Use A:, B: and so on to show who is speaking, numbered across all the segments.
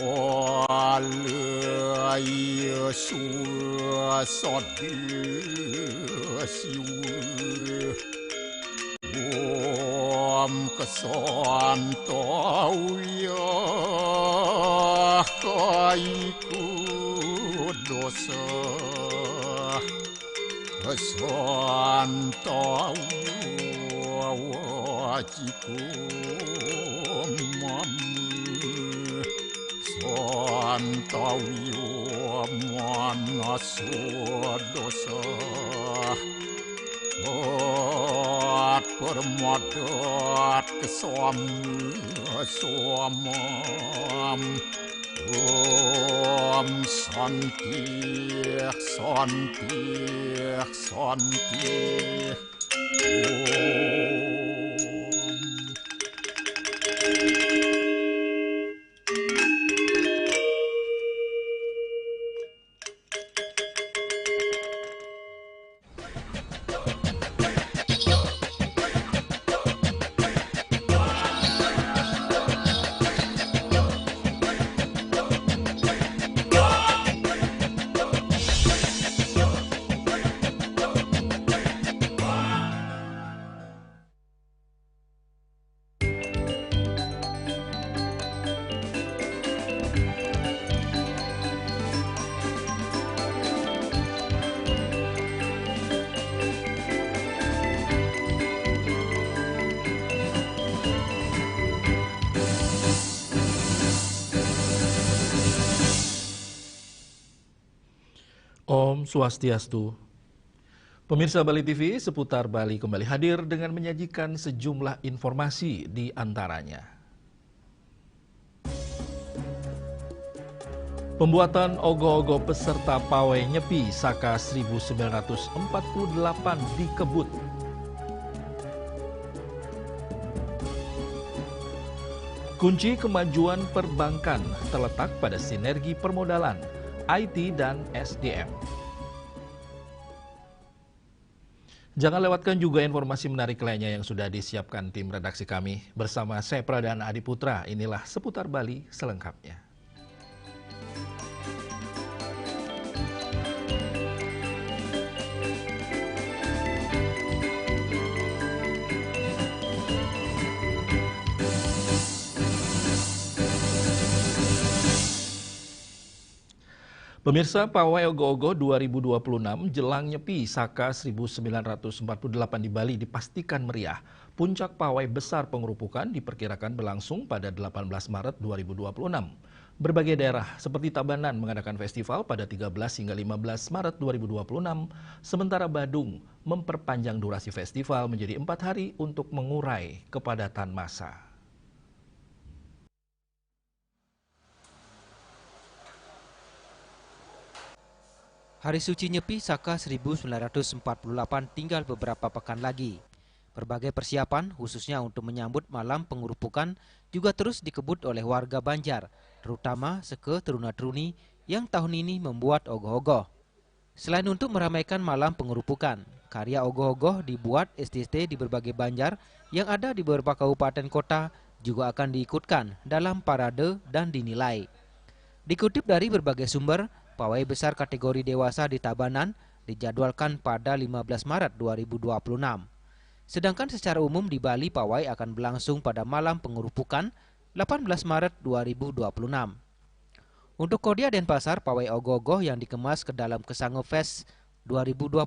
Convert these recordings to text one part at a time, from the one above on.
A: Oleh susah siur Om kesantau ya kaiku dosa kesantau wajiku mamu santau ya mana dosa permodat kesamam Om Santi
B: Om Swastiastu. Pemirsa Bali TV, seputar Bali kembali hadir dengan menyajikan sejumlah informasi di antaranya. Pembuatan ogoh-ogoh peserta pawai nyepi Saka 1948 dikebut. Kunci kemajuan perbankan terletak pada sinergi permodalan, IT dan SDM. Jangan lewatkan juga informasi menarik lainnya yang sudah disiapkan tim redaksi kami. Bersama saya Pradana Adiputra, inilah Seputar Bali selengkapnya. Pemirsa, Pawai Ogoh-ogoh 2026 jelang nyepi Saka 1948 di Bali dipastikan meriah. Puncak pawai besar pengerupukan diperkirakan berlangsung pada 18 Maret 2026. Berbagai daerah seperti Tabanan mengadakan festival pada 13 hingga 15 Maret 2026, sementara Badung memperpanjang durasi festival menjadi 4 hari untuk mengurai kepadatan massa.
C: Hari suci Nyepi Saka 1948 tinggal beberapa pekan lagi. Berbagai persiapan khususnya untuk menyambut malam pengerupukan juga terus dikebut oleh warga Banjar, terutama Seke Teruna-Teruni yang tahun ini membuat ogoh-ogoh. Selain untuk meramaikan malam pengerupukan, karya ogoh-ogoh dibuat STT di berbagai Banjar yang ada di beberapa kabupaten kota juga akan diikutkan dalam parade dan dinilai. Dikutip dari berbagai sumber, pawai besar kategori dewasa di Tabanan dijadwalkan pada 15 Maret 2026. Sedangkan secara umum di Bali pawai akan berlangsung pada malam pengerupukan 18 Maret 2026. Untuk Kodia Denpasar, pawai ogoh-ogoh yang dikemas ke dalam Kesango Fest 2026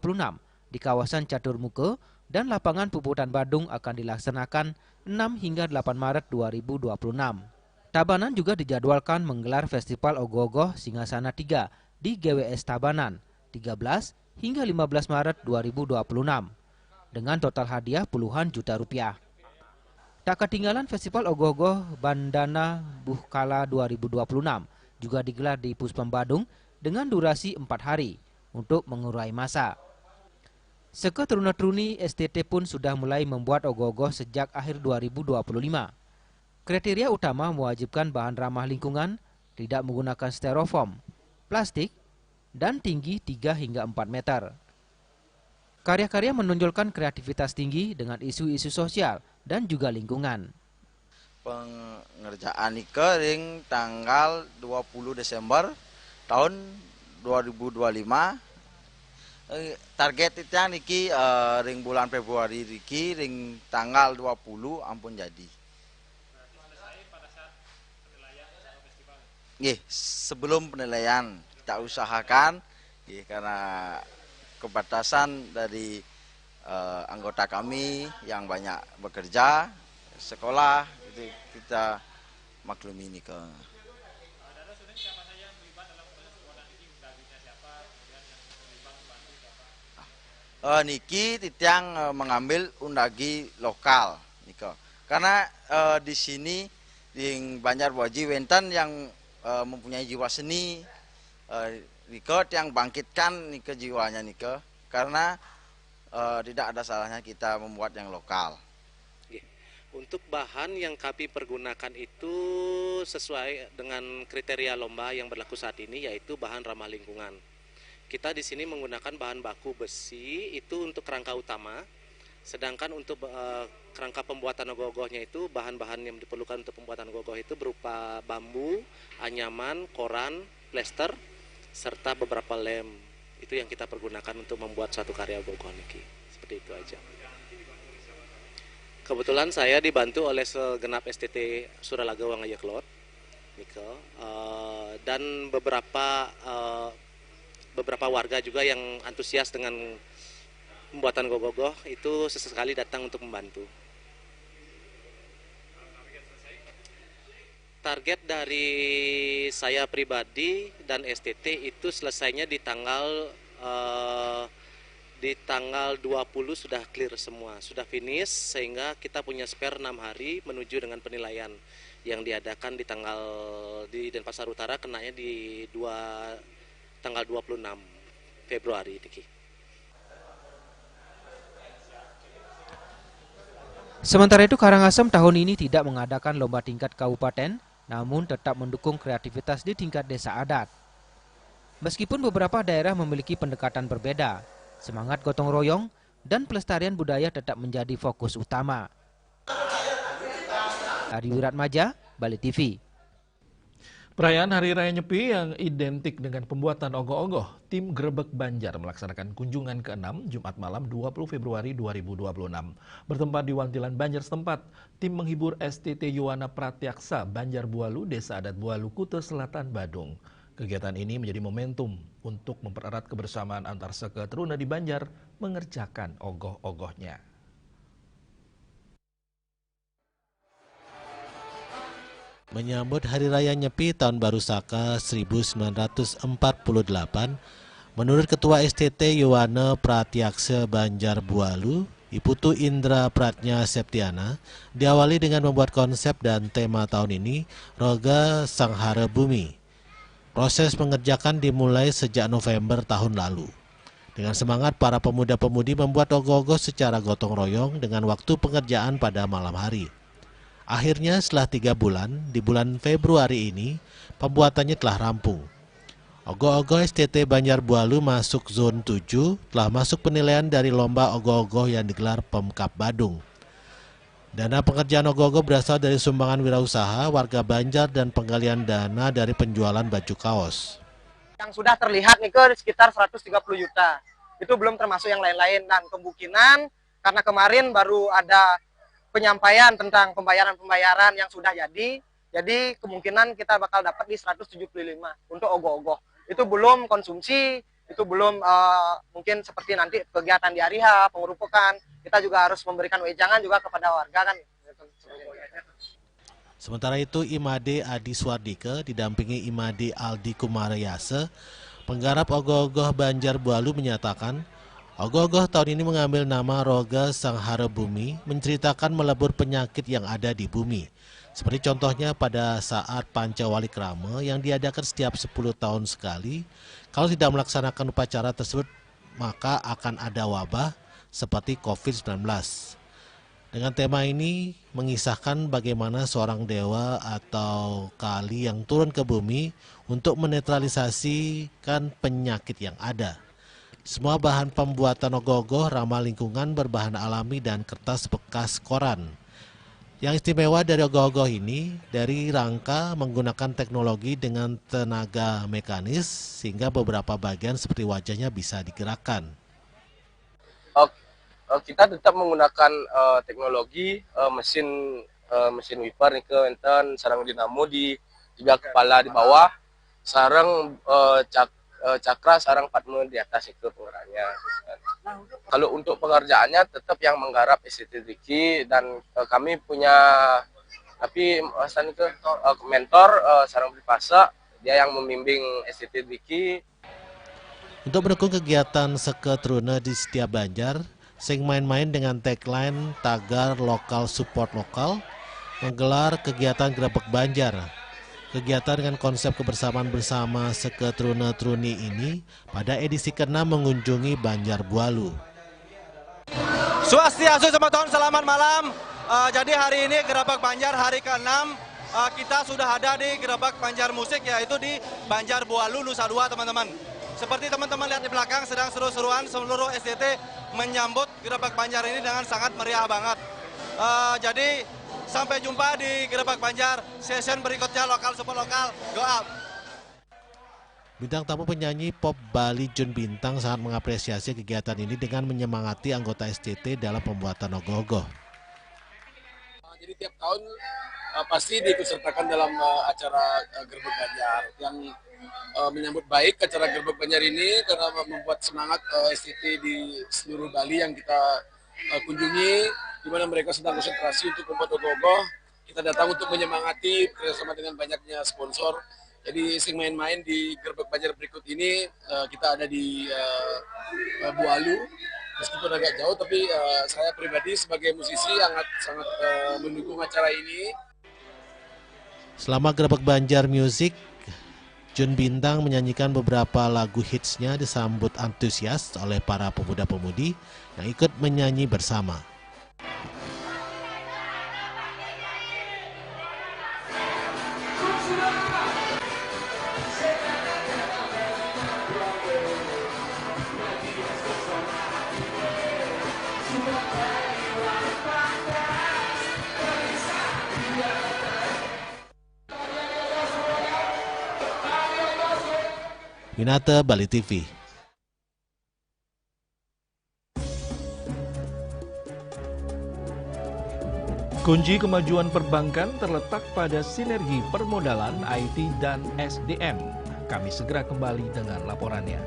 C: di kawasan Catur Muka dan lapangan Puputan Badung akan dilaksanakan 6 hingga 8 Maret 2026. Tabanan juga dijadwalkan menggelar Festival Ogoh-ogoh Singasana 3 di GWS Tabanan 13 hingga 15 Maret 2026 dengan total hadiah puluhan juta rupiah. Tak ketinggalan Festival Ogoh-ogoh Bandana Buhkala 2026 juga digelar di Puspom Badung dengan durasi 4 hari untuk mengurai massa. Seke Teruna-Teruni STT pun sudah mulai membuat ogoh-ogoh sejak akhir 2025. Kriteria utama mewajibkan bahan ramah lingkungan, tidak menggunakan styrofoam, plastik, dan tinggi 3 hingga 4 meter. Karya-karya menonjolkan kreativitas tinggi dengan isu-isu sosial dan juga lingkungan.
D: pengerjaan Nike ring tanggal 20 Desember tahun 2025. Target itu niki ring bulan Februari niki ring tanggal 20 ampun jadi. Nggih, sebelum penilaian kita usahakan karena kebatasan dari anggota kami yang banyak bekerja, sekolah, itu kita maklumi ini ke. Niki titiang mengambil undagi lokal Niko. Karena di sini di Banjar Buaji Wenten yang mempunyai jiwa seni Niko yang bangkitkan Niko jiwanya Niko, karena tidak ada salahnya kita membuat yang lokal.
E: Untuk bahan yang kami pergunakan itu sesuai dengan kriteria lomba yang berlaku saat ini, yaitu bahan ramah lingkungan. Kita di sini menggunakan bahan baku besi itu untuk kerangka utama, sedangkan untuk kerangka pembuatan ogoh-ogohnya itu bahan-bahan yang diperlukan untuk pembuatan ogoh-ogoh itu berupa bambu, anyaman, koran, plester, serta beberapa lem. Itu yang kita pergunakan untuk membuat suatu karya ogoh-ogoh niki. Seperti itu aja. Kebetulan saya dibantu oleh segenap STT Suralaga Wangayaklot, dan beberapa warga juga yang antusias dengan pembuatan ogoh-ogoh itu sesekali datang untuk membantu. Target dari saya pribadi dan STT itu selesainya di tanggal 20 sudah clear semua, sudah finish, sehingga kita punya spare 6 hari menuju dengan penilaian yang diadakan di Denpasar Utara, kenanya di tanggal 26 Februari.
C: Sementara itu Karangasem tahun ini tidak mengadakan lomba tingkat kabupaten, namun tetap mendukung kreativitas di tingkat desa adat. Meskipun beberapa daerah memiliki pendekatan berbeda, semangat gotong royong dan pelestarian budaya tetap menjadi fokus utama. Ari Wiratmaja, Bali TV.
B: Perayaan Hari Raya Nyepi yang identik dengan pembuatan ogoh-ogoh, tim Grebek Banjar melaksanakan kunjungan ke-6 Jumat malam 20 Februari 2026. Bertempat di Wantilan Banjar setempat, tim menghibur STT Yuwana Pratyaksa Banjar Bualu, Desa Adat Bualu, Kuta Selatan, Badung. Kegiatan ini menjadi momentum untuk mempererat kebersamaan antar seke teruna di Banjar mengerjakan ogoh-ogohnya.
F: Menyambut Hari Raya Nyepi Tahun Baru Saka 1948, menurut Ketua STT Yuwana Pratyaksa Banjar Bualu, Iputu Indra Pratnya Septiana, diawali dengan membuat konsep dan tema tahun ini, Roga Sanghara Bumi. Proses mengerjakan dimulai sejak November tahun lalu. Dengan semangat, para pemuda-pemudi membuat ogoh-ogoh secara gotong royong dengan waktu pengerjaan pada malam hari. Akhirnya setelah 3 bulan, di bulan Februari ini, pembuatannya telah rampung. Ogoh-ogoh STT Banjar Bualu masuk zone 7 telah masuk penilaian dari lomba ogoh-ogoh yang digelar Pemkab Badung. Dana pengerjaan ogoh-ogoh berasal dari sumbangan wirausaha, warga Banjar, dan penggalian dana dari penjualan baju kaos.
G: Yang sudah terlihat nih sekitar 130 juta. Itu belum termasuk yang lain-lain, dan kemungkinan karena kemarin baru ada penyampaian tentang pembayaran yang sudah jadi kemungkinan kita bakal dapat di 175 untuk ogoh-ogoh. Itu belum konsumsi, itu belum mungkin seperti nanti kegiatan di hari H, pengerupukan, kita juga harus memberikan wejangan juga kepada warga kan.
F: Sementara itu Imade Adi Swardike didampingi Imade Aldi Kumarayase, penggarap ogoh-ogoh Banjar Bualu menyatakan, ogoh-ogoh tahun ini mengambil nama Roga Sanghara Bumi, menceritakan melebur penyakit yang ada di bumi. Seperti contohnya pada saat Pancawalikrama yang diadakan setiap 10 tahun sekali, kalau tidak melaksanakan upacara tersebut maka akan ada wabah seperti COVID-19. Dengan tema ini mengisahkan bagaimana seorang dewa atau kali yang turun ke bumi untuk menetralisasikan penyakit yang ada. Semua bahan pembuatan ogoh-ogoh ramah lingkungan berbahan alami dan kertas bekas koran. Yang istimewa dari ogoh-ogoh ini, dari rangka menggunakan teknologi dengan tenaga mekanis, sehingga beberapa bagian seperti wajahnya bisa digerakkan.
H: Kita tetap menggunakan teknologi mesin wiper nih ke enten sarang dinamo di juga kepala di bawah, sarang cakra sarang patme di atas itu penggeraknya. Kalau untuk pengerjaannya tetap yang menggarap STT dan kami punya mentor sarang Pripasa, dia yang membimbing STT
F: Untuk mendukung kegiatan Seketruna di setiap Banjar, Sing Main-Main dengan tagline Tagar Lokal Support Lokal menggelar kegiatan Grebek Banjar. Kegiatan dengan konsep kebersamaan bersama Seketruna-Truni ini pada edisi ke-6 mengunjungi Banjar Bualu.
I: Swastiastu, selamat malam. Jadi hari ini Grebek Banjar hari ke-6 kita sudah ada di Grebek Banjar Musik, yaitu di Banjar Bualu, Nusa Dua, teman-teman. Seperti teman-teman lihat di belakang, sedang seru-seruan seluruh STT menyambut Grebek Banjar ini dengan sangat meriah banget. Jadi sampai jumpa di Grebek Banjar, session berikutnya lokal support lokal, go up.
F: Bintang tamu penyanyi pop Bali Jun Bintang sangat mengapresiasi kegiatan ini dengan menyemangati anggota STT dalam pembuatan ogoh-ogoh.
J: Jadi tiap tahun pasti diikutsertakan dalam acara Grebek Banjar yang menyambut baik acara Grebek Banjar ini karena membuat semangat STT di seluruh Bali yang kita kunjungi, di mana mereka sedang konsentrasi untuk membuat ogoh-ogoh. Kita datang untuk menyemangati bersama dengan banyaknya sponsor. Jadi Sing Main-Main di Grebek Banjar berikut ini kita ada di Bualu, meskipun agak jauh, tapi saya pribadi sebagai musisi sangat mendukung acara ini.
F: Selama Grebek Banjar Music, Jun Bintang menyanyikan beberapa lagu hitsnya disambut antusias oleh para pemuda-pemudi yang ikut menyanyi bersama. Winata, Bali TV.
B: Kunci kemajuan perbankan terletak pada sinergi permodalan, IT, dan SDM. Kami segera kembali dengan laporannya.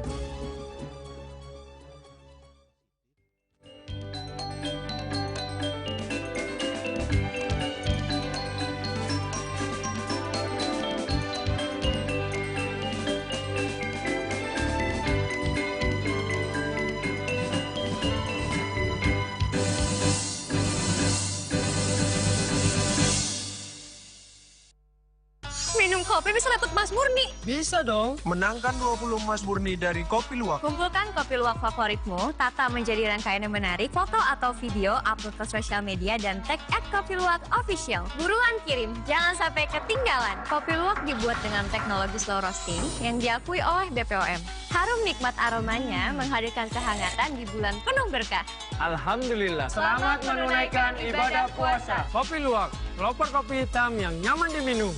K: Minum kopi bisa dapat emas murni.
L: Bisa dong. Menangkan 20 emas murni dari Kopi Luwak.
K: Kumpulkan kopi luwak favoritmu, tata menjadi rangkaian yang menarik, foto atau video, upload ke sosial media, dan tag @kopiluwak_official. Buruan kirim, jangan sampai ketinggalan. Kopi luwak dibuat dengan teknologi slow roasting yang diakui oleh BPOM. Harum nikmat aromanya menghadirkan kehangatan di bulan penuh berkah.
L: Alhamdulillah. Selamat menunaikan ibadah puasa. Kopi Luwak, pelopor kopi hitam yang nyaman diminum.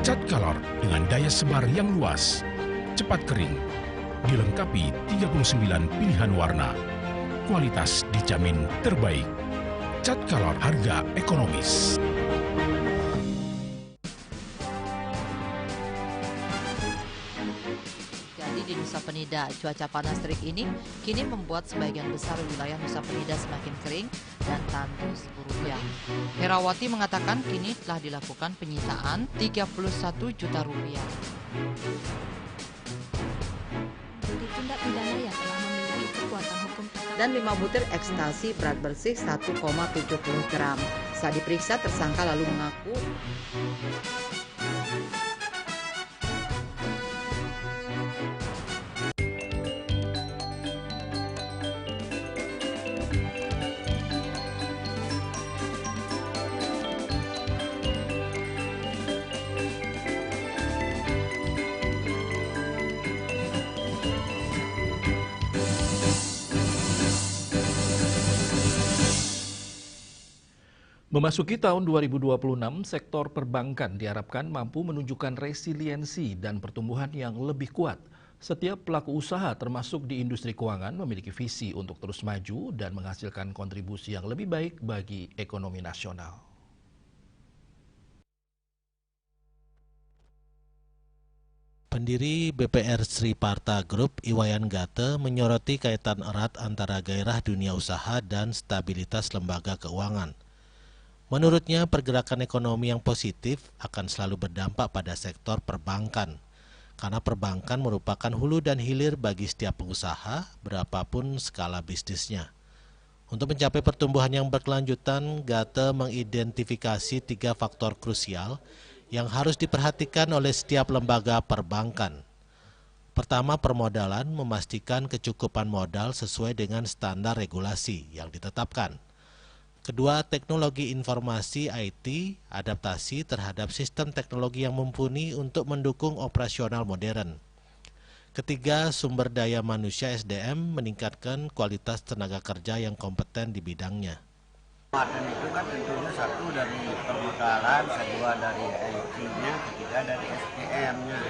M: Cat Color dengan daya sebar yang luas, cepat kering, dilengkapi 39 pilihan warna, kualitas dijamin terbaik. Cat Color harga ekonomis.
N: Di Nusa Penida, cuaca panas terik ini kini membuat sebagian besar wilayah Nusa Penida semakin kering dan tandus rupiah. Herawati mengatakan kini telah dilakukan penyitaan 31 juta rupiah.
O: Jadi tindak pidana yang telah memiliki kekuatan hukum
P: dan 5 butir ekstasi berat bersih 1,70 gram. Saat diperiksa, tersangka lalu mengaku
B: Memasuki tahun 2026, sektor perbankan diharapkan mampu menunjukkan resiliensi dan pertumbuhan yang lebih kuat. Setiap pelaku usaha termasuk di industri keuangan memiliki visi untuk terus maju dan menghasilkan kontribusi yang lebih baik bagi ekonomi nasional.
F: Pendiri BPR Sri Parta Group, Iwayan Gate, menyoroti kaitan erat antara gairah dunia usaha dan stabilitas lembaga keuangan. Menurutnya, pergerakan ekonomi yang positif akan selalu berdampak pada sektor perbankan, karena perbankan merupakan hulu dan hilir bagi setiap pengusaha, berapapun skala bisnisnya. Untuk mencapai pertumbuhan yang berkelanjutan, Gate mengidentifikasi 3 faktor krusial yang harus diperhatikan oleh setiap lembaga perbankan. Pertama, permodalan, memastikan kecukupan modal sesuai dengan standar regulasi yang ditetapkan. Kedua, teknologi informasi IT, adaptasi terhadap sistem teknologi yang mumpuni untuk mendukung operasional modern. Ketiga, sumber daya manusia SDM, meningkatkan kualitas tenaga kerja yang kompeten di bidangnya.
Q: Penguatan itu kan tentunya satu dari permodalan, kedua dari IT-nya, ketiga dari SDM-nya.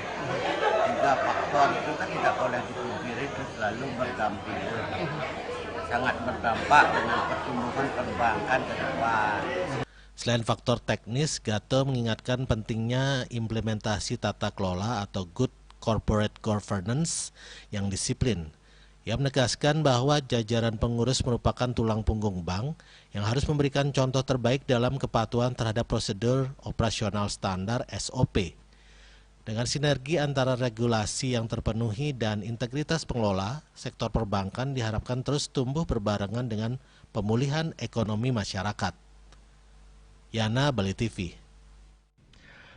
Q: 3 faktor itu kan tidak boleh dipungkiri, itu selalu berdampingan. Sangat berdampak dengan pertumbuhan perbankan ke depan.
F: Selain faktor teknis, Gate mengingatkan pentingnya implementasi tata kelola atau good corporate governance yang disiplin. Ia menegaskan bahwa jajaran pengurus merupakan tulang punggung bank yang harus memberikan contoh terbaik dalam kepatuhan terhadap prosedur operasional standar SOP. Dengan sinergi antara regulasi yang terpenuhi dan integritas pengelola, sektor perbankan diharapkan terus tumbuh berbarengan dengan pemulihan ekonomi masyarakat. Yana, Bali TV.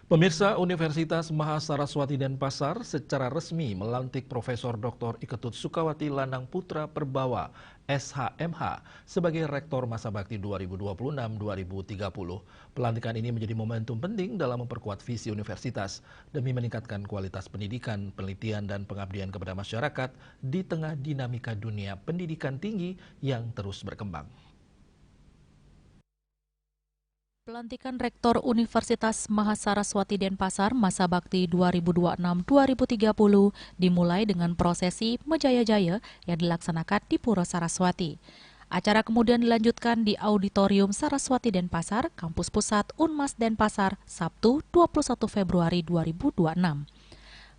B: Pemirsa, Universitas Mahasaraswati Denpasar secara resmi melantik Profesor Dr. Iketut Sukawati Lanang Putra Perbawa, SHMH, sebagai Rektor Masa Bakti 2026-2030. Pelantikan ini menjadi momentum penting dalam memperkuat visi universitas demi meningkatkan kualitas pendidikan, penelitian, dan pengabdian kepada masyarakat di tengah dinamika dunia pendidikan tinggi yang terus berkembang.
R: Pelantikan Rektor Universitas Mahasaraswati Denpasar Masa Bakti 2026-2030 dimulai dengan prosesi Mejaya-Jaya yang dilaksanakan di Pura Saraswati. Acara kemudian dilanjutkan di Auditorium Saraswati Denpasar, Kampus Pusat Unmas Denpasar, Sabtu 21 Februari 2026.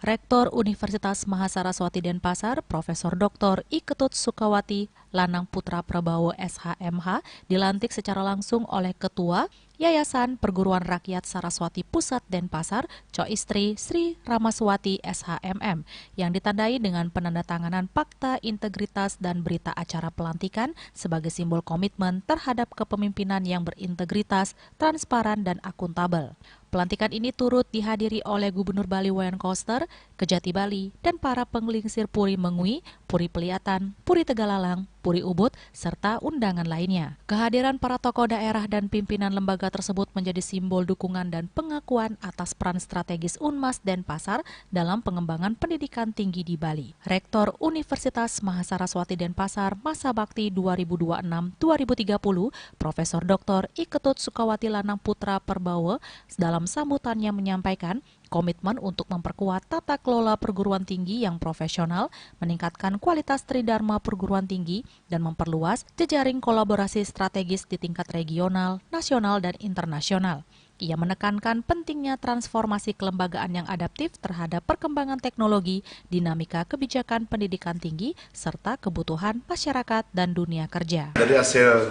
R: Rektor Universitas Mahasaraswati Denpasar, Profesor Dr. Iketut Sukawati Lanang Putra Prabowo SHMH dilantik secara langsung oleh Ketua Yayasan Perguruan Rakyat Saraswati Pusat Denpasar, Coistri Sri Ramaswati SHMM, yang ditandai dengan penandatanganan Fakta Integritas dan berita acara pelantikan sebagai simbol komitmen terhadap kepemimpinan yang berintegritas, transparan, dan akuntabel. Pelantikan ini turut dihadiri oleh Gubernur Bali Wayan Koster, Kejati Bali, dan para penglingsir Puri Mengui, Puri Peliatan, Puri Tegalalang, Puri Ubud, serta undangan lainnya. Kehadiran para tokoh daerah dan pimpinan lembaga tersebut menjadi simbol dukungan dan pengakuan atas peran strategis Unmas Denpasar dalam pengembangan pendidikan tinggi di Bali. Rektor Universitas Mahasaraswati Denpasar Masa Bakti 2026-2030, Profesor Dr. Iketut Sukawati Lanang Putra Perbawa, dalam sambutannya menyampaikan komitmen untuk memperkuat tata kelola perguruan tinggi yang profesional, meningkatkan kualitas tridharma perguruan tinggi, dan memperluas jejaring kolaborasi strategis di tingkat regional, nasional, dan internasional. Ia menekankan pentingnya transformasi kelembagaan yang adaptif terhadap perkembangan teknologi, dinamika kebijakan pendidikan tinggi, serta kebutuhan masyarakat dan dunia kerja.
S: Dari hasil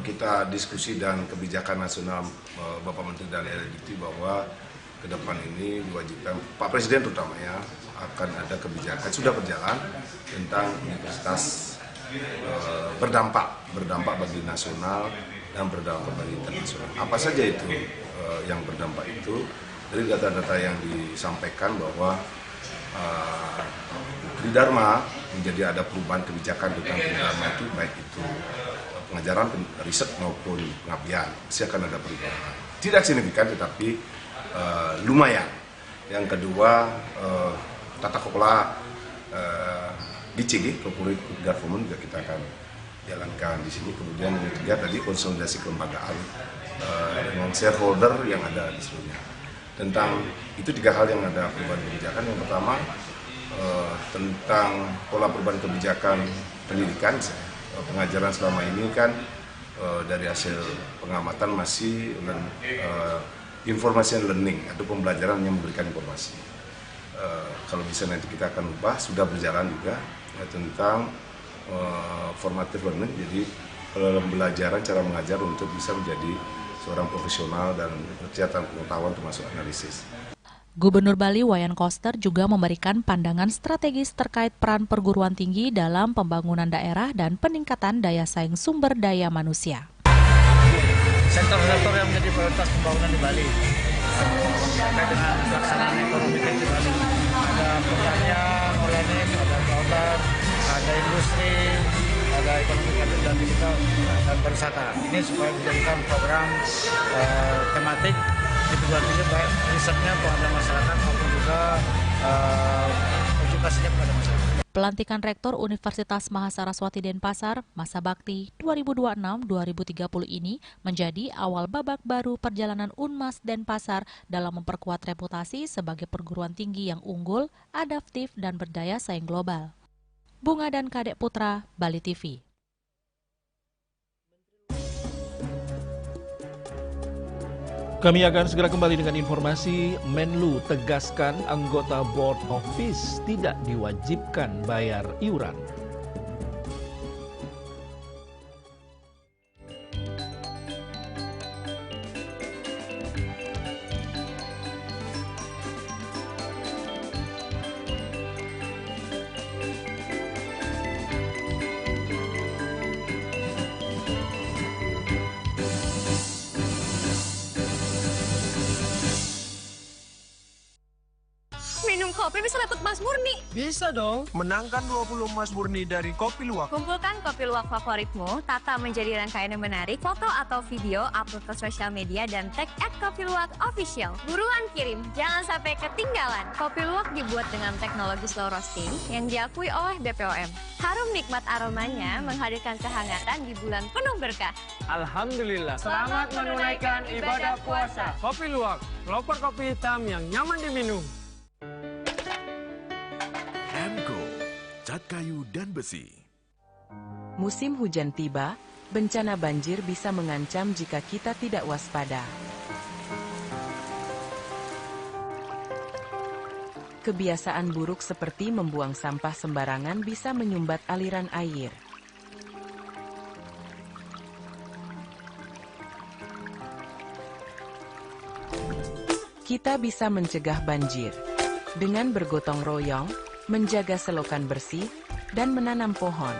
S: kita diskusi dan kebijakan nasional Bapak Menteri dan Eredikti bahwa ke depan ini diwajibkan, Pak Presiden terutamanya akan ada kebijakan, sudah berjalan tentang universitas berdampak bagi nasional dan berdampak bagi internasional. Apa saja itu yang berdampak itu? Dari data-data yang disampaikan bahwa tridharma menjadi ada perubahan kebijakan tentang tridharma itu, baik itu pengajaran, riset maupun pengabdian, pasti akan ada perubahan. Tidak signifikan tetapi lumayan. Yang kedua, tata kelola GCG, corporate government, juga kita akan jalankan di sini. Kemudian yang ketiga tadi konsolidasi kelembagaan dengan shareholder yang ada di seluruhnya. Tentang itu 3 hal yang ada perubahan kebijakan. Yang pertama tentang pola perubahan kebijakan pendidikan. Pengajaran selama ini kan dari hasil pengamatan masih information learning atau pembelajaran yang memberikan informasi. Kalau bisa nanti kita akan ubah, sudah berjalan juga tentang formative learning, jadi pembelajaran cara mengajar untuk bisa menjadi seorang profesional dan kegiatan pengetahuan termasuk analisis.
R: Gubernur Bali Wayan Koster juga memberikan pandangan strategis terkait peran perguruan tinggi dalam pembangunan daerah dan peningkatan daya saing sumber daya manusia.
T: Sektor-sektor yang menjadi prioritas pembangunan di Bali terkait dengan pelaksanaan ekonomi di Bali, ada pertanian, olahan, ada kelautan, ada industri, ada ekonomi kreatif dan digital dan pariwisata. Ini supaya dijadikan program tematik di perguruan tinggi, baik risetnya kepada masyarakat maupun juga edukasinya kepada masyarakat.
R: Pelantikan Rektor Universitas Mahasaraswati Denpasar masa bakti 2026-2030 ini menjadi awal babak baru perjalanan Unmas Denpasar dalam memperkuat reputasi sebagai perguruan tinggi yang unggul, adaptif, dan berdaya saing global. Bunga dan Kadek Putra, Bali TV.
B: Kami akan segera kembali dengan informasi. Menlu tegaskan anggota Board of Peace tidak diwajibkan bayar iuran.
K: Minum kopi bisa dapat emas murni.
L: Bisa dong. Menangkan 20 emas murni dari Kopi Luwak.
K: Kumpulkan kopi luwak favoritmu, tata menjadi rangkaian yang menarik, foto atau video, upload ke sosial media, dan tag @kopiluwak_official. Buruan kirim, jangan sampai ketinggalan. Kopi luwak dibuat dengan teknologi slow roasting yang diakui oleh BPOM. Harum nikmat aromanya menghadirkan kehangatan di bulan penuh berkah.
L: Alhamdulillah. Selamat menunaikan ibadah puasa. Kopi Luwak, pelopor kopi hitam yang nyaman diminum.
U: Emco, cat kayu dan besi.
V: Musim hujan tiba, bencana banjir bisa mengancam jika kita tidak waspada. Kebiasaan buruk seperti membuang sampah sembarangan bisa menyumbat aliran air. Kita bisa mencegah banjir dengan bergotong royong, menjaga selokan bersih, dan menanam pohon.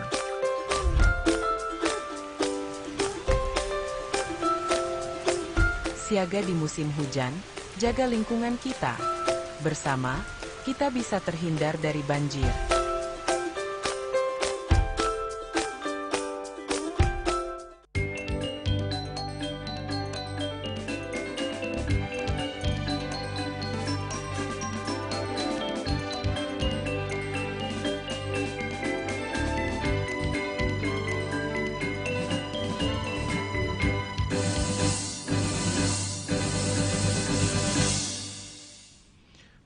V: Siaga di musim hujan, jaga lingkungan kita. Bersama, kita bisa terhindar dari banjir.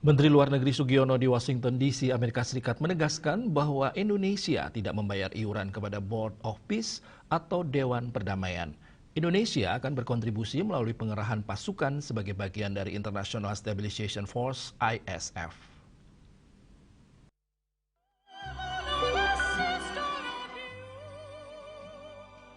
B: Menteri Luar Negeri Sugiono di Washington DC, Amerika Serikat menegaskan bahwa Indonesia tidak membayar iuran kepada Board of Peace atau Dewan Perdamaian. Indonesia akan berkontribusi melalui pengerahan pasukan sebagai bagian dari International Stabilization Force (ISF).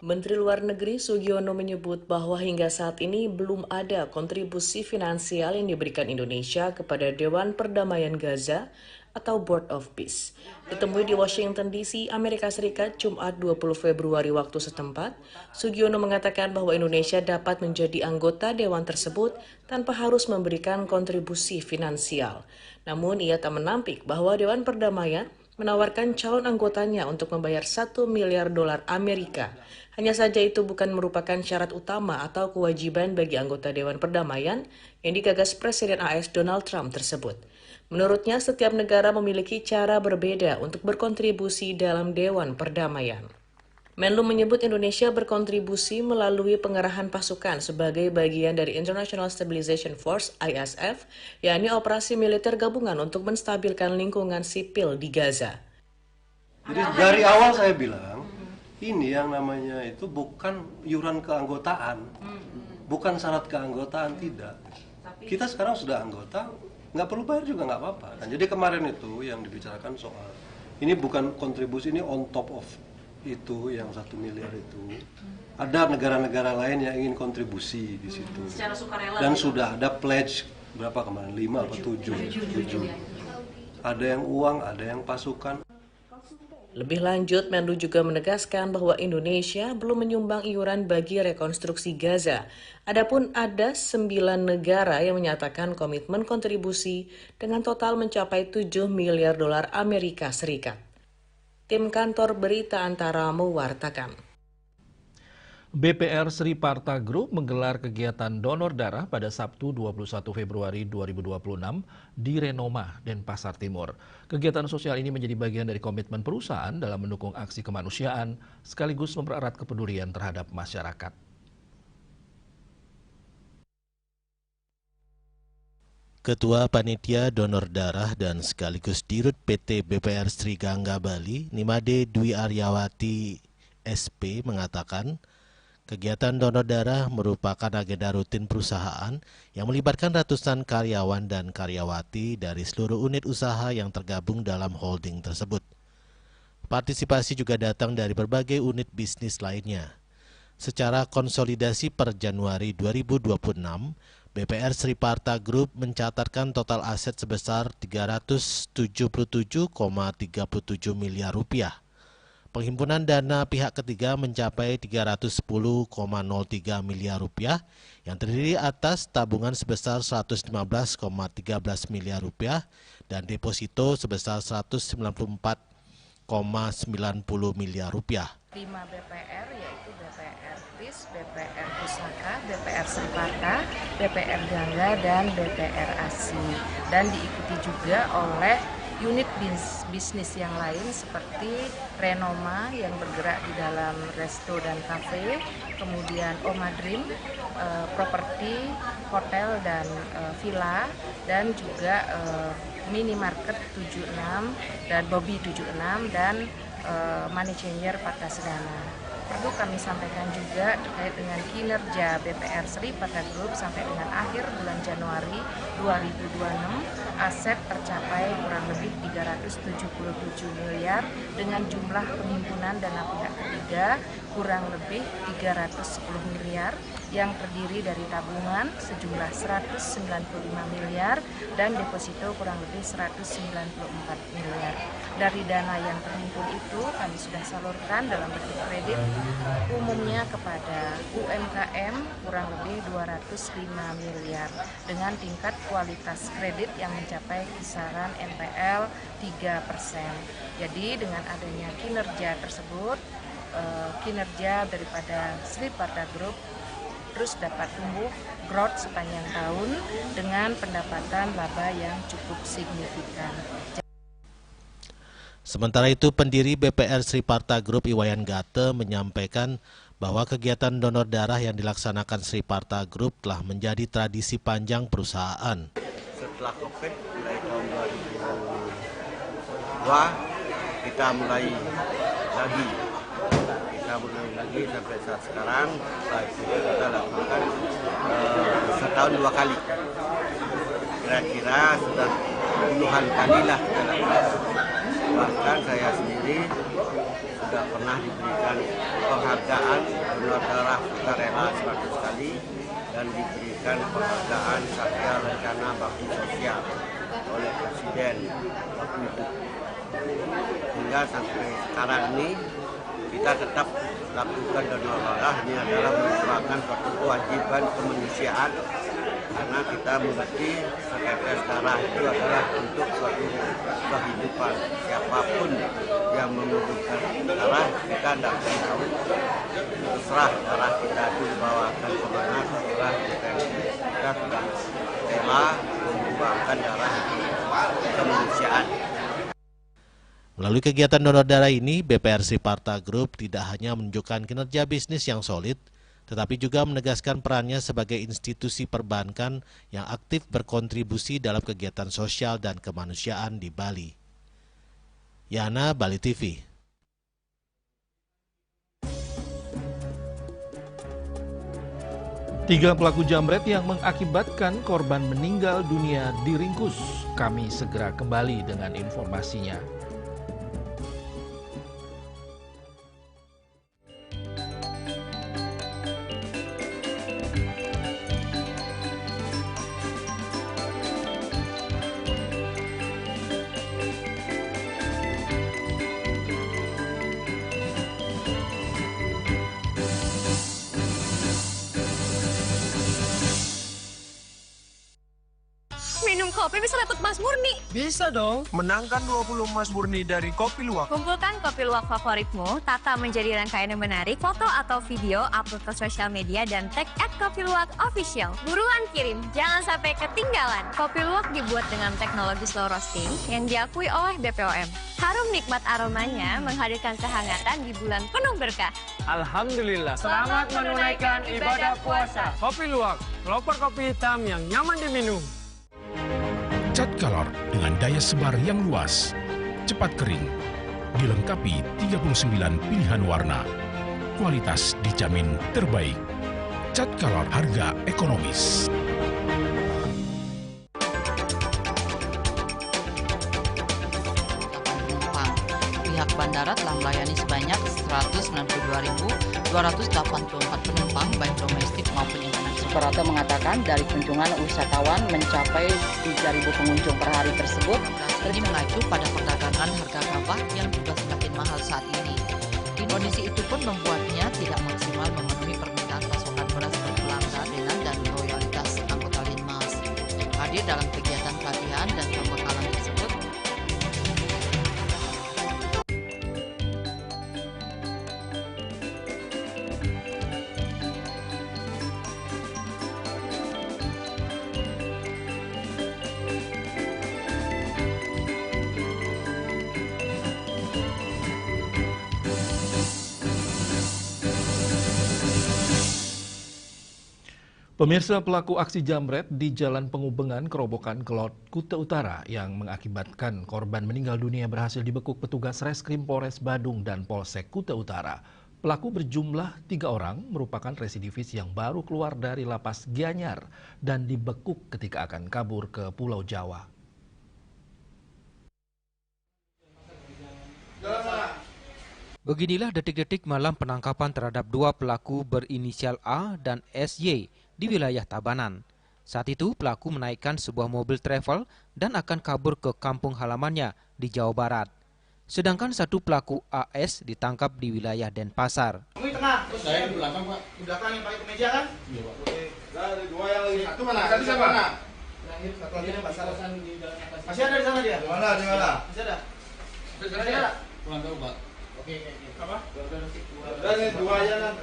W: Menteri Luar Negeri Sugiono menyebut bahwa hingga saat ini belum ada kontribusi finansial yang diberikan Indonesia kepada Dewan Perdamaian Gaza atau Board of Peace. Ditemui di Washington DC, Amerika Serikat, Jumat 20 Februari waktu setempat, Sugiono mengatakan bahwa Indonesia dapat menjadi anggota dewan tersebut tanpa harus memberikan kontribusi finansial. Namun ia tak menampik bahwa Dewan Perdamaian menawarkan calon anggotanya untuk membayar $1 miliar Amerika. Hanya saja itu bukan merupakan syarat utama atau kewajiban bagi anggota Dewan Perdamaian yang digagas Presiden AS Donald Trump tersebut. Menurutnya, setiap negara memiliki cara berbeda untuk berkontribusi dalam Dewan Perdamaian. Menlu menyebut Indonesia berkontribusi melalui pengerahan pasukan sebagai bagian dari International Stabilization Force (ISF), yakni operasi militer gabungan untuk menstabilkan lingkungan sipil di Gaza.
A: Jadi dari awal saya bilang, ini yang namanya itu bukan iuran keanggotaan, bukan syarat keanggotaan, tidak. Kita sekarang sudah anggota, nggak perlu bayar juga nggak apa-apa. Nah, jadi kemarin itu yang dibicarakan soal, ini bukan kontribusi, ini on top of itu yang 1 miliar itu. Ada negara-negara lain yang ingin kontribusi di situ.
W: Secara sukarela.
A: Dan sudah ada pledge berapa kemarin? 5 atau 7? Ada yang uang, ada yang pasukan.
W: Lebih lanjut, Menlu juga menegaskan bahwa Indonesia belum menyumbang iuran bagi rekonstruksi Gaza. Adapun ada 9 negara yang menyatakan komitmen kontribusi dengan total mencapai 7 miliar dolar Amerika Serikat. Tim Kantor Berita Antara mewartakan.
B: BPR Sri Parta Group menggelar kegiatan donor darah pada Sabtu 21 Februari 2026 di Renoma, Denpasar Timur. Kegiatan sosial ini menjadi bagian dari komitmen perusahaan dalam mendukung aksi kemanusiaan sekaligus mempererat kepedulian terhadap masyarakat.
F: Ketua Panitia Donor Darah dan sekaligus Dirut PT BPR Sri Gangga Bali, Nimade Dwi Aryawati SP mengatakan, kegiatan donor darah merupakan agenda rutin perusahaan yang melibatkan ratusan karyawan dan karyawati dari seluruh unit usaha yang tergabung dalam holding tersebut. Partisipasi juga datang dari berbagai unit bisnis lainnya. Secara konsolidasi per Januari 2026, BPR Sri Parta Group mencatatkan total aset sebesar 377,37 miliar rupiah. Penghimpunan dana pihak ketiga mencapai 310,03 miliar rupiah yang terdiri atas tabungan sebesar 115,13 miliar rupiah dan deposito sebesar 194,90 miliar rupiah.
D: 5 BPR yaitu BPR KRIS, BPR Pusaka, BPR Sri Parta, BPR Gangga, dan BPR ASI. Dan diikuti juga oleh unit bisnis yang lain seperti Renoma yang bergerak di dalam resto dan kafe, kemudian Oma Dream, properti, hotel dan villa, dan juga minimarket 76 dan Bobby 76 dan Money Changer Parta Sedana. Perlu kami sampaikan juga terkait dengan kinerja BPR Sri Parta Group sampai dengan akhir bulan Januari 2026, aset tercapai kurang lebih 377 miliar dengan jumlah penghimpunan dana pihak ketiga kurang lebih 310 miliar yang terdiri dari tabungan sejumlah 195 miliar dan deposito kurang lebih 194 miliar. Dari dana yang terhimpun itu kami sudah salurkan dalam bentuk kredit umumnya kepada UMKM kurang lebih 205 miliar dengan tingkat kualitas kredit yang mencapai kisaran NPL 3%. Jadi dengan adanya kinerja tersebut, kinerja daripada Sri Parta Group terus dapat tumbuh growth sepanjang tahun dengan pendapatan laba yang cukup signifikan.
F: Sementara itu, pendiri BPR Sri Parta Group Iwayan Gate menyampaikan bahwa kegiatan donor darah yang dilaksanakan Sri Parta Group telah menjadi tradisi panjang perusahaan.
Q: Setelah COVID, mulai tahun 2002, kita mulai lagi sampai saat sekarang. Setelah itu kita lakukan setahun 2 kali. Kira-kira sudah puluhan kali lah kita lakukan. Bahkan saya sendiri sudah pernah diberikan penghargaan donor darah sukarela 100 kali dan diberikan penghargaan Satya Lencana Bakti Sosial oleh Presiden waktu itu. Hingga sampai sekarang ini kita tetap lakukan donor darah. Ini adalah merupakan suatu kewajiban kemanusiaan karena kita mengerti setetes darah itu adalah untuk suatu kehidupan. Siapapun yang membutuhkan darah, kita tidak tahu terserah darah kita itu dibawakan kemana. Setelah kita sudah rela membuangkan darah kemanusiaan.
F: Melalui kegiatan donor darah ini, BPR Sriparta Group tidak hanya menunjukkan kinerja bisnis yang solid, tetapi juga menegaskan perannya sebagai institusi perbankan yang aktif berkontribusi dalam kegiatan sosial dan kemanusiaan di Bali. Yana, Bali TV.
B: Tiga pelaku jambret yang mengakibatkan korban meninggal dunia diringkus. Kami segera kembali dengan informasinya.
K: Minum kopi bisa dapat emas murni.
L: Bisa dong. Menangkan 20 emas murni dari Kopi Luwak.
K: Kumpulkan kopi luwak favoritmu, tata menjadi rangkaian yang menarik, foto atau video, upload ke sosial media, dan tag @kopiluwak_official. Buruan kirim, jangan sampai ketinggalan. Kopi luwak dibuat dengan teknologi slow roasting yang diakui oleh BPOM. Harum nikmat aromanya menghadirkan kehangatan di bulan penuh berkah.
L: Alhamdulillah. Selamat menunaikan ibadah puasa. Kopi Luwak, pelopor kopi hitam yang nyaman diminum.
M: Cat Color dengan daya sebar yang luas, cepat kering, dilengkapi 39 pilihan warna. Kualitas dijamin terbaik. Cat Color, harga ekonomis.
N: Pihak bandara telah melayani sebanyak 192.284 penumpang baik domestik maupun internasional.
P: Suprapto mengatakan dari kunjungan wisatawan mencapai 3.000 pengunjung per hari tersebut.
N: Ini mengacu pada perdagangan harga gabah yang juga semakin mahal saat ini. Kondisi itu pun membuatnya tidak maksimal memenuhi permintaan pasokan beras ke pelanggan dan loyalitas anggota Linmas. Hadir dalam kegiatan pelatihan dan pembekalan tersebut,
B: Pemirsa, pelaku aksi jambret di Jalan Pengubengan, Kerobokan, Kelot, Kuta Utara yang mengakibatkan korban meninggal dunia berhasil dibekuk petugas Reskrim Polres Badung dan Polsek Kuta Utara. Pelaku berjumlah 3 orang merupakan residivis yang baru keluar dari lapas Gianyar dan dibekuk ketika akan kabur ke Pulau Jawa.
C: Beginilah detik-detik malam penangkapan terhadap 2 pelaku berinisial A dan SY di wilayah Tabanan. Saat itu pelaku menaikkan sebuah mobil travel dan akan kabur ke kampung halamannya di Jawa Barat. Sedangkan satu pelaku AS ditangkap di wilayah Denpasar.
I: Kamu di tengah, terus saya di belakang, Pak. Di belakang yang pakai kemeja kan? Iya, Pak. Oke. Lah, ada 2 yang lagi. Satu mana? Satu siapa? Satu lagi yang Pasar. Masih ada di sana dia? Di mana? Di mana? Masih ada. Masih ada. Kurang tahu, Pak. Oke. Apa? Dan 2 aja kan.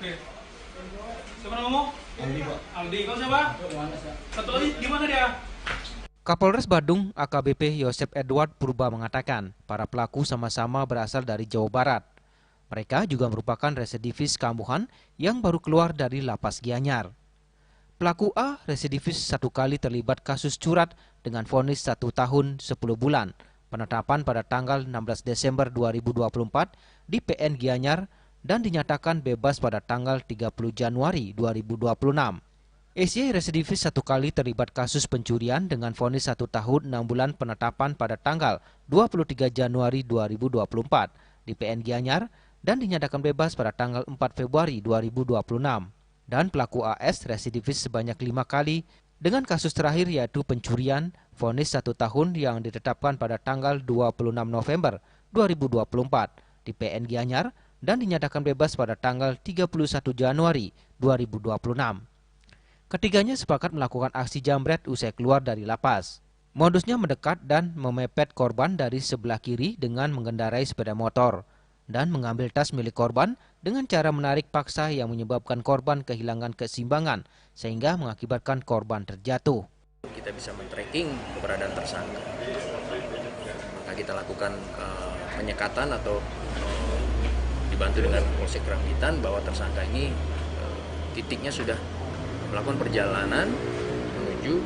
I: Oke. Siapa namamu? Aldi, Pak. Aldi, kau siapa? Satu lagi, gimana dia?
C: Kapolres Badung AKBP Yosep Edward Purba mengatakan para pelaku sama-sama berasal dari Jawa Barat. Mereka juga merupakan residivis kambuhan yang baru keluar dari lapas Gianyar. Pelaku A residivis 1 kali terlibat kasus curat dengan vonis 1 tahun 10 bulan, penetapan pada tanggal 16 Desember 2024 di PN Gianyar dan dinyatakan bebas pada tanggal 30 Januari 2026. SY residivis 1 kali terlibat kasus pencurian dengan vonis 1 tahun 6 bulan penetapan pada tanggal 23 Januari 2024 di PN Gianyar dan dinyatakan bebas pada tanggal 4 Februari 2026. Dan pelaku AS residivis sebanyak 5 kali dengan kasus terakhir yaitu pencurian, vonis 1 tahun yang ditetapkan pada tanggal 26 November 2024 di PN Gianyar dan dinyatakan bebas pada tanggal 31 Januari 2026. Ketiganya sepakat melakukan aksi jambret usai keluar dari lapas. Modusnya mendekat dan memepet korban dari sebelah kiri dengan mengendarai sepeda motor dan mengambil tas milik korban dengan cara menarik paksa yang menyebabkan korban kehilangan keseimbangan sehingga mengakibatkan korban terjatuh.
E: Kita bisa men-tracking keberadaan tersangka. Maka kita lakukan penyekatan atau dibantu dengan Polsek Rambitan bahwa tersangka ini titiknya sudah melakukan perjalanan menuju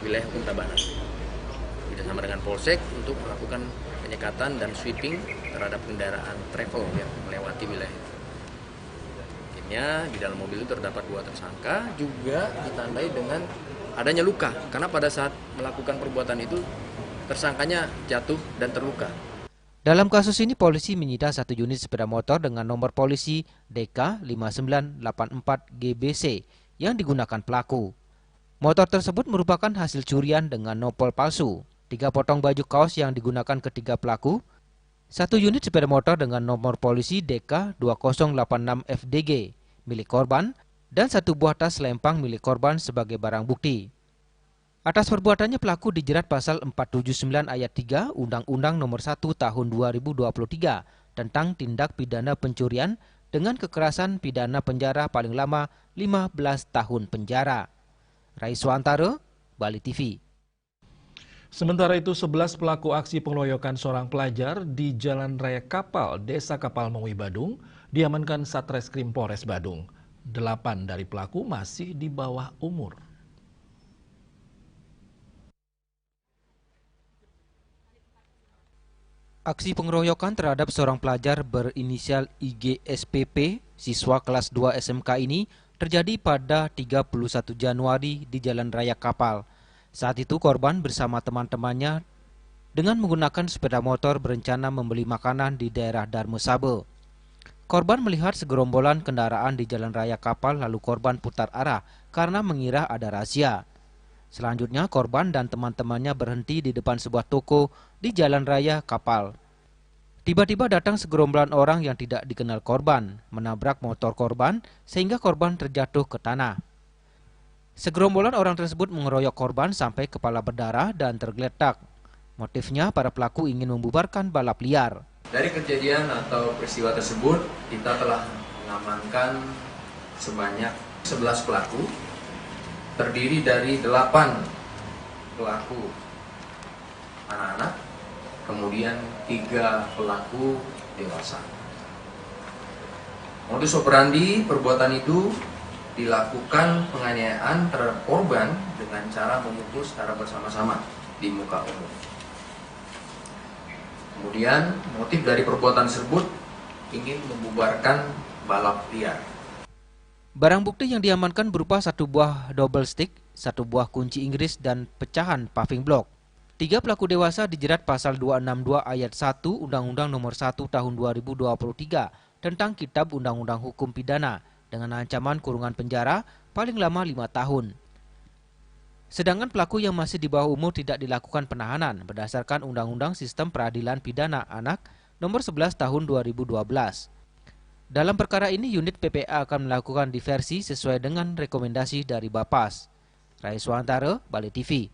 E: wilayah hukum Tabanan. Bersama dengan Polsek untuk melakukan penyekatan dan sweeping terhadap kendaraan travel yang melewati wilayah itu. Akhirnya di dalam mobil itu terdapat 2 tersangka, juga ditandai dengan adanya luka, karena pada saat melakukan perbuatan itu tersangkanya jatuh dan terluka.
C: Dalam kasus ini polisi menyita 1 unit sepeda motor dengan nomor polisi DK 5984 GBC yang digunakan pelaku. Motor tersebut merupakan hasil curian dengan nopol palsu. 3 potong baju kaos yang digunakan ketiga pelaku, 1 unit sepeda motor dengan nomor polisi DK 2086 FDG milik korban, dan 1 buah tas lempang milik korban sebagai barang bukti. Atas perbuatannya pelaku dijerat pasal 479 ayat 3 Undang-Undang Nomor 1 Tahun 2023 tentang tindak pidana pencurian dengan kekerasan pidana penjara paling lama 15 tahun penjara. Raiswantara, Bali TV.
B: Sementara itu, 11 pelaku aksi pengeroyokan seorang pelajar di Jalan Raya Kapal, Desa Kapal Mengwi, Badung, diamankan Satreskrim Polres Badung. 8 dari pelaku masih di bawah umur.
C: Aksi pengeroyokan terhadap seorang pelajar berinisial IGSPP, siswa kelas 2 SMK ini terjadi pada 31 Januari di Jalan Raya Kapal. Saat itu korban bersama teman-temannya dengan menggunakan sepeda motor berencana membeli makanan di daerah Darmesabe. Korban melihat segerombolan kendaraan di Jalan Raya Kapal lalu korban putar arah karena mengira ada razia. Selanjutnya korban dan teman-temannya berhenti di depan sebuah toko di Jalan Raya Kapal. Tiba-tiba datang segerombolan orang yang tidak dikenal korban, menabrak motor korban sehingga korban terjatuh ke tanah. Segerombolan orang tersebut mengeroyok korban sampai kepala berdarah dan tergeletak. Motifnya para pelaku ingin membubarkan balap liar.
E: Dari kejadian atau peristiwa tersebut, kita telah mengamankan sebanyak 11 pelaku, terdiri dari 8 pelaku anak-anak, kemudian 3 pelaku dewasa. Modus operandi perbuatan itu dilakukan penganiayaan terhadap korban dengan cara memukul secara bersama-sama di muka umum. Kemudian motif dari perbuatan tersebut ingin membubarkan balap liar.
C: Barang bukti yang diamankan berupa 1 buah double stick, 1 buah kunci Inggris dan pecahan paving block. 3 pelaku dewasa dijerat pasal 262 ayat 1 Undang-Undang Nomor 1 Tahun 2023 tentang Kitab Undang-Undang Hukum Pidana dengan ancaman kurungan penjara paling lama 5 tahun. Sedangkan pelaku yang masih di bawah umur tidak dilakukan penahanan berdasarkan Undang-Undang Sistem Peradilan Pidana Anak Nomor 11 Tahun 2012. Dalam perkara ini unit PPA akan melakukan diversi sesuai dengan rekomendasi dari Bapas. Raiswantara, Bali TV.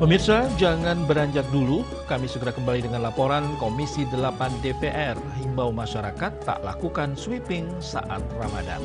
B: Pemirsa, jangan beranjak dulu. Kami segera kembali dengan laporan Komisi 8 DPR himbau masyarakat tak lakukan sweeping saat Ramadan.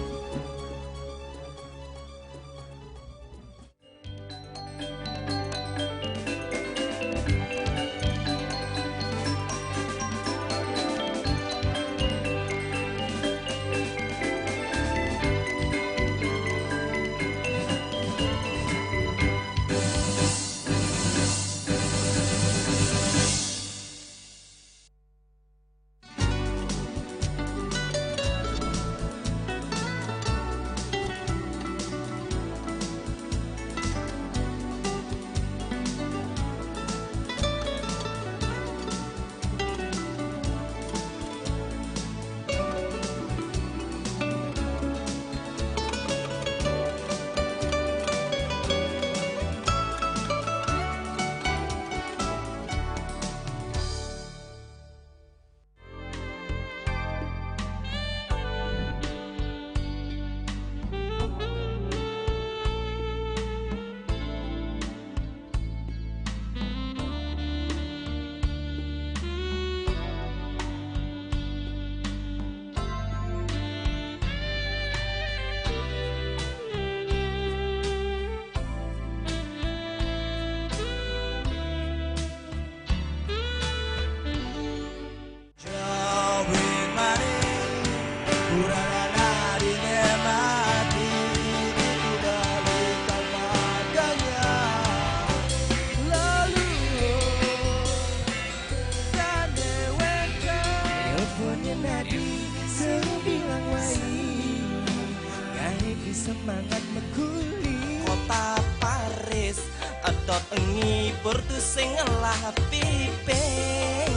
G: semangat mekuli kota Paris adot ngibur tu sing lah pipes.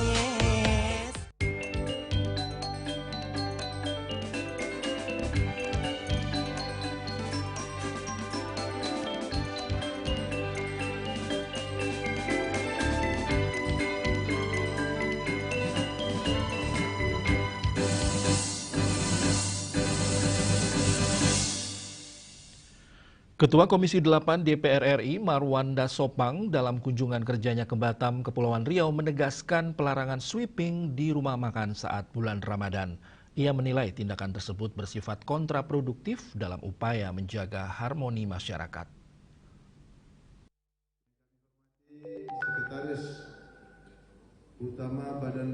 B: Ketua Komisi 8 DPR RI Marwanda Sopang dalam kunjungan kerjanya ke Batam, Kepulauan Riau menegaskan pelarangan sweeping di rumah makan saat bulan Ramadan. Ia menilai tindakan tersebut bersifat kontraproduktif dalam upaya menjaga harmoni masyarakat.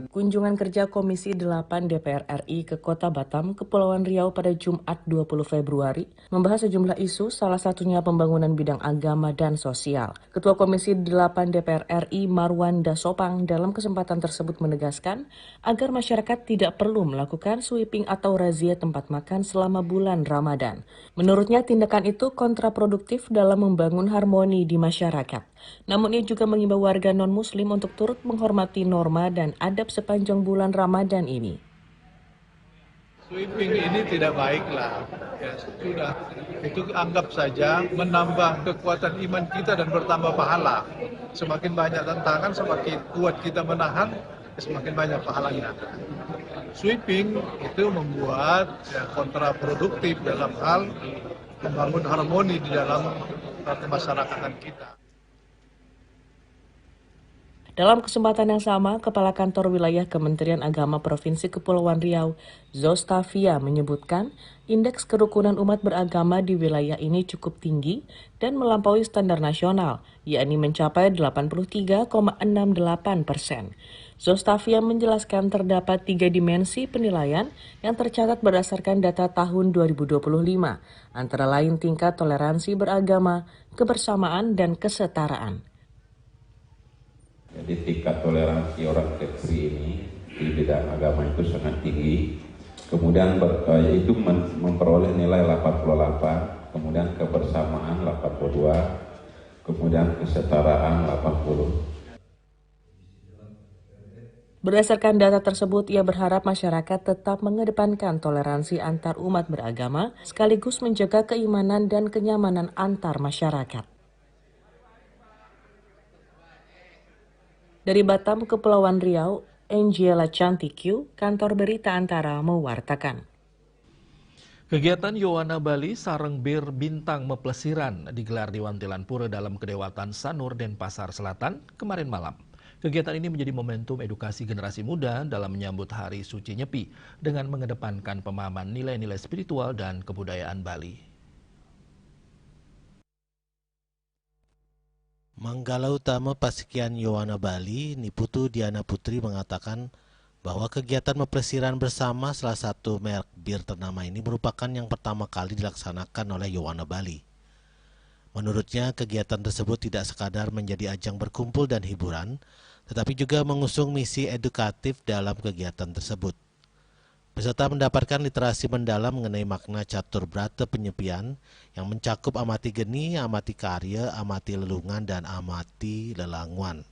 W: Kunjungan kerja Komisi 8 DPR RI ke Kota Batam, Kepulauan Riau pada Jumat 20 Februari membahas sejumlah isu, salah satunya pembangunan bidang agama dan sosial. Ketua Komisi 8 DPR RI Marwanda Sopang dalam kesempatan tersebut menegaskan agar masyarakat tidak perlu melakukan sweeping atau razia tempat makan selama bulan Ramadan. Menurutnya tindakan itu kontraproduktif dalam membangun harmoni di masyarakat. Namun ia juga mengimbau warga non-muslim untuk turut menghormati norma dan adab sepanjang bulan Ramadan ini.
H: Sweeping ini tidak baiklah, ya sudah. Itu anggap saja menambah kekuatan iman kita dan bertambah pahala. Semakin banyak tantangan, semakin kuat kita menahan, semakin banyak pahalanya. Sweeping itu membuat kontraproduktif dalam hal membangun harmoni di dalam kemasyarakatan kita.
W: Dalam kesempatan yang sama, Kepala Kantor Wilayah Kementerian Agama Provinsi Kepulauan Riau, Zostavia, menyebutkan indeks kerukunan umat beragama di wilayah ini cukup tinggi dan melampaui standar nasional, yakni mencapai 83,68%. Zostavia menjelaskan terdapat 3 dimensi penilaian yang tercatat berdasarkan data tahun 2025, antara lain tingkat toleransi beragama, kebersamaan, dan kesetaraan.
J: Jadi tingkat toleransi orang Kepri ini di bidang agama itu sangat tinggi. Kemudian itu memperoleh nilai 88, kemudian kebersamaan 82, kemudian kesetaraan 80.
W: Berdasarkan data tersebut, ia berharap masyarakat tetap mengedepankan toleransi antar umat beragama sekaligus menjaga keimanan dan kenyamanan antar masyarakat. Dari Batam, Kepulauan Riau, Angela Cantikiu, Kantor Berita Antara mewartakan.
B: Kegiatan Yowana Bali Sareng Bir Bintang Meplesiran digelar di Wantilan Pura dalam Kedewatan Sanur Denpasar Selatan kemarin malam. Kegiatan ini menjadi momentum edukasi generasi muda dalam menyambut Hari Suci Nyepi dengan mengedepankan pemahaman nilai-nilai spiritual dan kebudayaan Bali.
F: Manggala Utama Pasikian Yowana Bali, Niputu Diana Putri mengatakan bahwa kegiatan meplesiran bersama salah satu merek bir ternama ini merupakan yang pertama kali dilaksanakan oleh Yowana Bali. Menurutnya, kegiatan tersebut tidak sekadar menjadi ajang berkumpul dan hiburan, tetapi juga mengusung misi edukatif dalam kegiatan tersebut. Peserta mendapatkan literasi mendalam mengenai makna catur brata penyepian yang mencakup amati geni, amati karya, amati lelungan, dan amati lelanguan.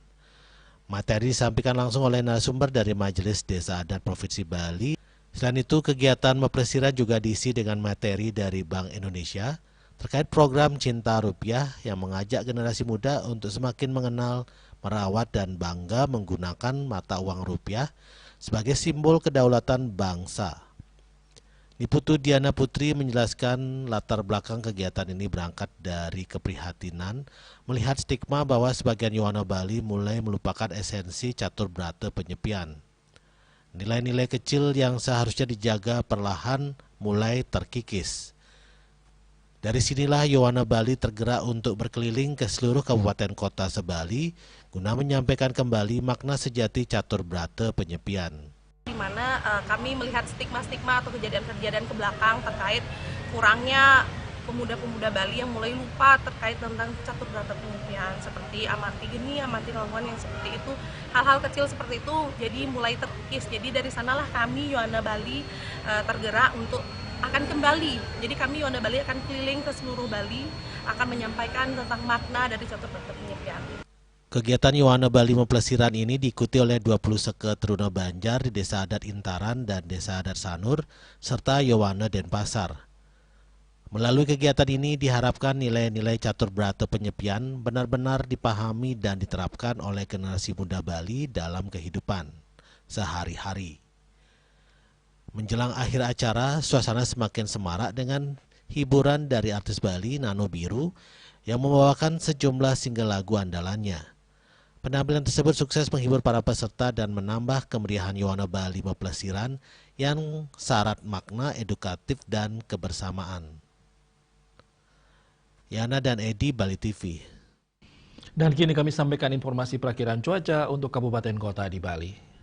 F: Materi disampaikan langsung oleh narasumber dari Majelis Desa Adat Provinsi Bali. Selain itu, kegiatan meplesiran juga diisi dengan materi dari Bank Indonesia terkait program Cinta Rupiah yang mengajak generasi muda untuk semakin mengenal, merawat, dan bangga menggunakan mata uang rupiah sebagai simbol kedaulatan bangsa. Niputu Diana Putri menjelaskan latar belakang kegiatan ini berangkat dari keprihatinan melihat stigma bahwa sebagian Yowana Bali mulai melupakan esensi catur brata penyepian. Nilai-nilai kecil yang seharusnya dijaga perlahan mulai terkikis. Dari sinilah Yowana Bali tergerak untuk berkeliling ke seluruh kabupaten kota se-Bali guna menyampaikan kembali makna sejati catur brata penyepian.
X: Di mana kami melihat stigma-stigma atau kejadian-kejadian ke belakang terkait kurangnya pemuda-pemuda Bali yang mulai lupa terkait tentang catur brata penyepian seperti amati geni, amati lelanguan yang seperti itu, hal-hal kecil seperti itu jadi mulai terkikis. Jadi dari sanalah kami Yowana Bali tergerak untuk akan kembali. Jadi kami Yuwana Bali akan keliling ke seluruh Bali, akan menyampaikan tentang makna dari catur berata penyepian.
F: Kegiatan Yuwana Bali Mempelesiran ini diikuti oleh 20 seke teruna Banjar di Desa Adat Intaran dan Desa Adat Sanur, serta Yuwana Denpasar. Melalui kegiatan ini diharapkan nilai-nilai catur berata penyepian benar-benar dipahami dan diterapkan oleh generasi muda Bali dalam kehidupan sehari-hari. Menjelang akhir acara, suasana semakin semarak dengan hiburan dari artis Bali Nano Biru yang membawakan sejumlah single lagu andalannya. Penampilan tersebut sukses menghibur para peserta dan menambah kemeriahan Yuwana Bali Mempelesiran yang syarat makna edukatif dan kebersamaan. Yana dan Edi, Bali TV.
B: Dan kini kami sampaikan informasi perakiran cuaca untuk kabupaten kota di Bali.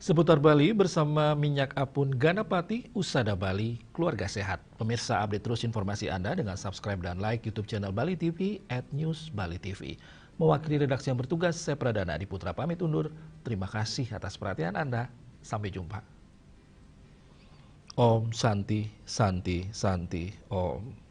B: Seputar Bali bersama Minyak Apun Ganapati, Usada Bali, keluarga sehat. Pemirsa, update terus informasi Anda dengan subscribe dan like YouTube channel Bali TV @newsbalitv. Mewakili redaksi yang bertugas, saya Pradana Adi Putra pamit undur. Terima kasih atas perhatian Anda. Sampai jumpa. Om Santi, Santi, Santi, Om.